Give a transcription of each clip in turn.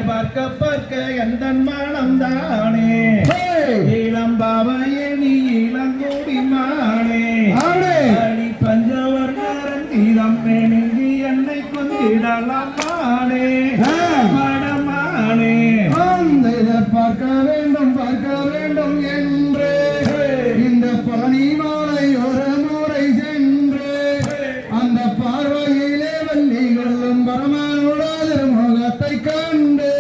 பார்க்க பார்க்க எந்த மனம் தானே இளம்பாவையே நீ இளங்கூடி மானே அடி பஞ்சவர்ணரன் தீரம் நெருங்கி என்னை கொந்திடலாம் மானே மடமானே பார்க்க வேண்டும் என்று இந்த பழனி மாலை ஒரு முறை சென்று அந்த பார்வையிலே வள்ளி கொள்ளும் பரமனுடைய முகத்தை கண்டு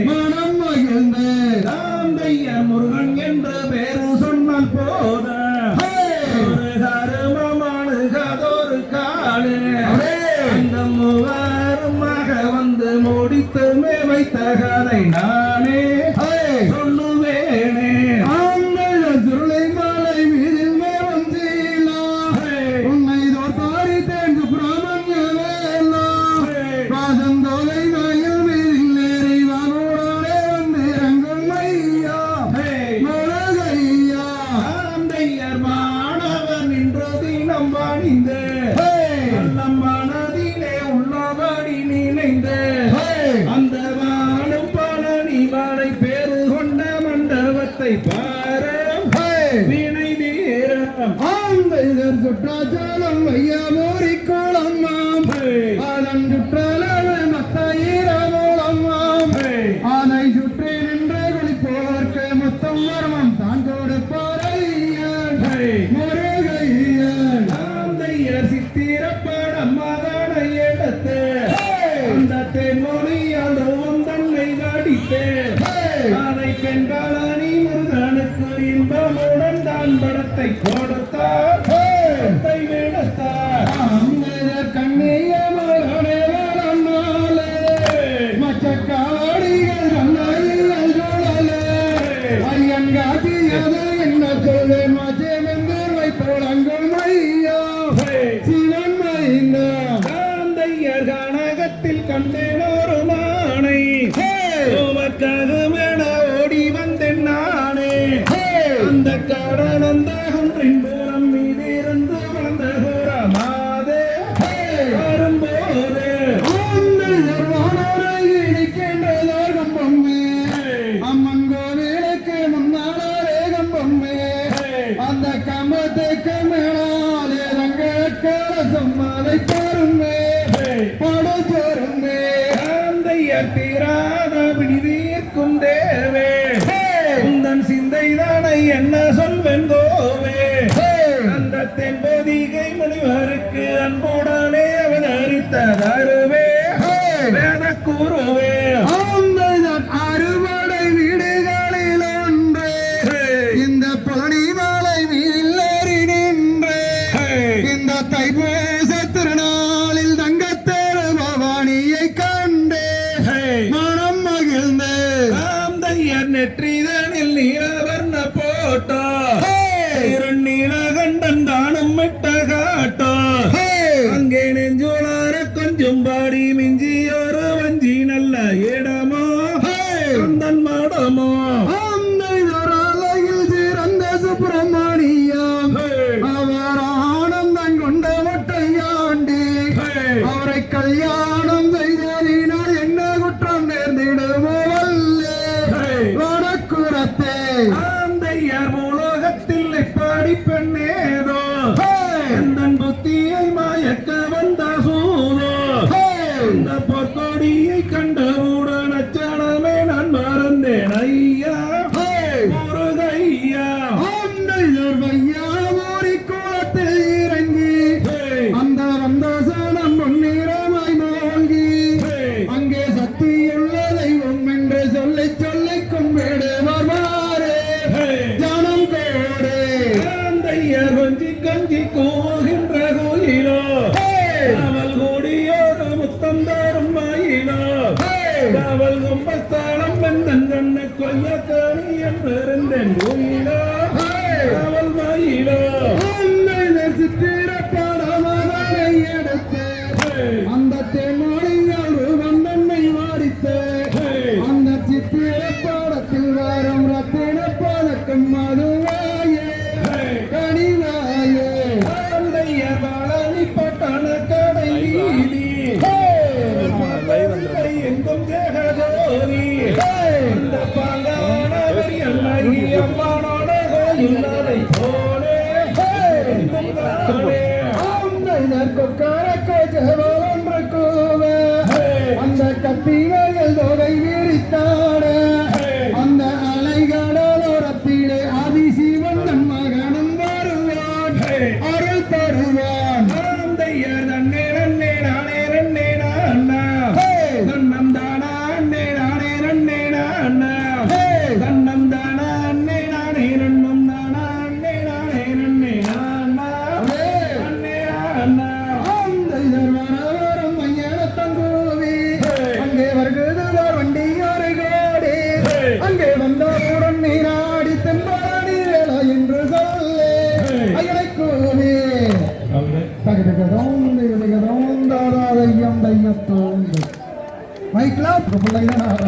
மனம் மகிழ்ந்து முருகன் என்று பேரு சொன்னால் போத ஒரு கருமமானுகதொரு காலு அந்த மூவருமாக வந்து முடித்து வைத்த கதை நானே சொல்லுவேனே. சுருளை மாலை வீதில் மேலும் உன்னை தோத்தாரி தேர்ந்து பிராமணிய வேலாம் பாசந்தோலை மயில் வீதில் ஏறி வானோடே வந்து இறங்கும் ஐயா முருகையா ஆந்தையர் மாணவன் நின்று தினம் பணிந்து நம் மனதிலே உள்ளபடி நினைந்து அந்த வாழும் பழனி மலை பேரு கொண்ட மண்டபத்தை பாரு வினை தீரம் சுற்றாச்சாலம் ஐயா மோரி கோலம் அதன் சுற்றளவு மத்தாயிரம் அதை சுற்றி நின்று குளிப்போர்க்கு மொத்தம் வர்மம் தான் கொடுப்பாரையன் முருகையன் ஆந்தையர் சித்திரப்படம் மகனை எடுத்து அந்த தென்மொழியால் தன்னை நடித்து அதை பெண்களி முருகனுக்கு இன்பமுடன் தான் படத்தை கொடுத்தார் விடுத்தார் கண்ணிய மகனே மச்சக்காடிகள் கண்ணையில் சூழலே ஐயன் காட்டியது என்ன சொல்ல மச்சமெந்தூர் வைத்தோளங்கள் மையா சிவன் மைந்த ஆந்தையர் கனகத்தில் கண்டேன் ஒரு மானை உமக்காகுமென ஓடி வந்தேன் நானே அந்த கடல் அந்த ஒன்றின் புறம் மீதிருந்து வந்த புறமாதே வரும்போது அம்மன் கோவிலுக்கு முன்னாலே கம்பம்மே அந்த கம்பத்துக்கு மேலாலே ரங்கட்கார சொம்மாலை தருமே படுச்சொருமே ஆந்தையர் தீராத விடுதீர்க்கும் தேவே உந்தன் சிந்தைதானை என்ன சொல்வென் கோவே அந்த தென்பொதிகை முனிவருக்கு அன்புடனே அவதரித்த தருவே வேத கூறுவே அறுபடை வீடுகளில் ஒன்று இந்த பழனி மாலை வீதில் ஏறி நின்று இந்த தைப்பூச திருநாளில் தங்கத்தேரு பவானியை கண்டு மனம் மகிழ்ந்து ஆந்தையர் நெற்றிதனில் நீலவர்ண போட்டோ நீலகண்டன் தானும் விட்ட காட்டோ அங்கே நெஞ்சோளார கொஞ்சம் பாடி மிஞ்சி ஒரு வஞ்சி நல்ல இடமோ கந்தன் மடமோ அலையில் சிறந்த சுப்பிரமணியம் அவர் ஆனந்தம் கொண்ட மட்டையாண்டி அவரை கல்யாணம் செய்ததினால் என்ன குற்றம் நேர்ந்திடுமோ வடக்குறத்தே ஆந்தையர் உலகத்தில் இப்படி பெண்ணேதோ எந்தன் புத்தியை மயக்க வந்த சூதோ இந்த பொற்கொடியை கண்டவுடன் அச்சனமே நான் மறந்தேன் ஐயா முருகையா வையாமூரி குளத்தில் இறங்கி அந்த வந்த சனம் பொன்னிறமாய் மூழ்கி அங்கே சக்தியுள்ள தெய்வம் என்று சொல்லி கும்பிடுவாரே ஜனம் கோடே ஆந்தையர் கஞ்சி கூகின்ற கோயிலோ அவள் கூடியோடு முத்தம் தரும் வாயிலோ அவள் கும்பஸ்தானம் வெந்தன் கண்ணு கொய்யக்கணி என்றிருந்தேன் கோயிலோ சொன்னதை போலே அந்த கத்திரைகள் தொகை விரித்தாட அந்த அலைகடலோரத்திலே அதிசிவன் தன் மகனும் வருவான் அருள் தருவான் தையர் நன்னே நன்னே நானே நன்னே நானா தன்னம் தானா அண்ணே நானே நன்னே நானா தன்னம் தானா அண்ணே நானே நன்னம் தானா அண்ணே நானே நன்னே நானா அண்ணே நானா அந்த இதர்வரம் மையனத்தங்கூவி அங்கே வருகிறதார் வண்டி அருகோடி அங்கே வந்தவுடன் நீராடி தென்பாடி வேளா என்று சொல்லே அயனை கூவி தகதகதோம் தெய்வதகதோம் தாராதையம் தையத்தோம் மைக்லா பிள்ளைதான்